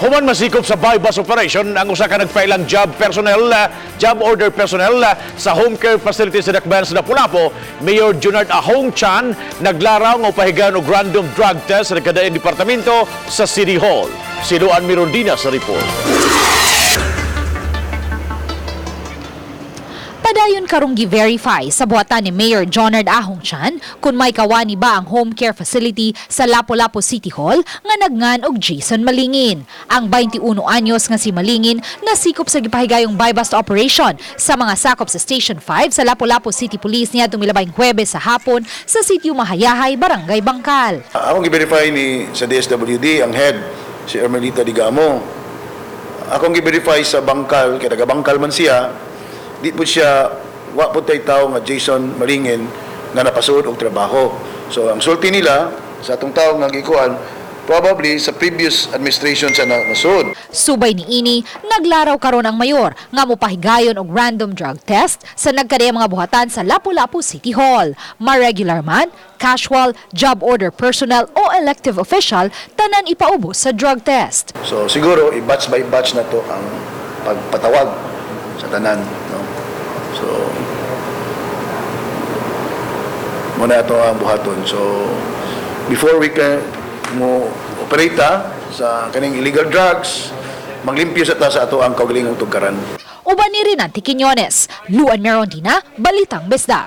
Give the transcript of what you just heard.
Human masikop sa bypass operation ang usa ka nagpailang job order personnel sa home care facility sa Dakbayan sa Lapu-Lapu. Mayor Junard Ahong Chan naglaraw ng mopahigayon og random drug test sa nagkadaing departamento sa City Hall. Siluan Mirondina sa report. Padayon karong gi-verify sa buhatan ni Mayor Junard Ahong Chan kung may kawani ba ang home care facility sa Lapu-Lapu City Hall nga nagngan og Jason Malingin. Ang 21 anyos nga si Malingin nasikop sa gipahigayong buy-bust operation sa mga sakop sa Station 5 sa Lapu-Lapu City Police niya tumilabayng Huwebes sa hapon sa sitio Mahayahay, Barangay Bangkal. Akong gi-verify ni sa DSWD ang head si Empleyado Digamo. Akong gi-verify sa Bangkal kay taga Bangkal man siya. Di po siya, wa po tayo tao nga Jason Malingin nga napasuod og trabaho. So, ang sulti nila sa atong tao nga gikuan, probably sa previous administration sa nasuod. Subay ni ini, naglaraw karon ang mayor nga mopahigayon og random drug test sa nagkadayang mga buhatan sa Lapu-Lapu City Hall. Ma-regular man, casual, job order personnel o elective official, tanan ipaubos sa drug test. So, siguro, i-batch by batch na to ang pagpatawag sa tanan. No? So, muna ito ang buhaton. So, before we can mo operate sa kaning illegal drugs, maglimpyo sa ato ang kaugalingong tugkaran. Uban ni Rinanti Quiñones, Luan Merondina, Balitang Bisdak.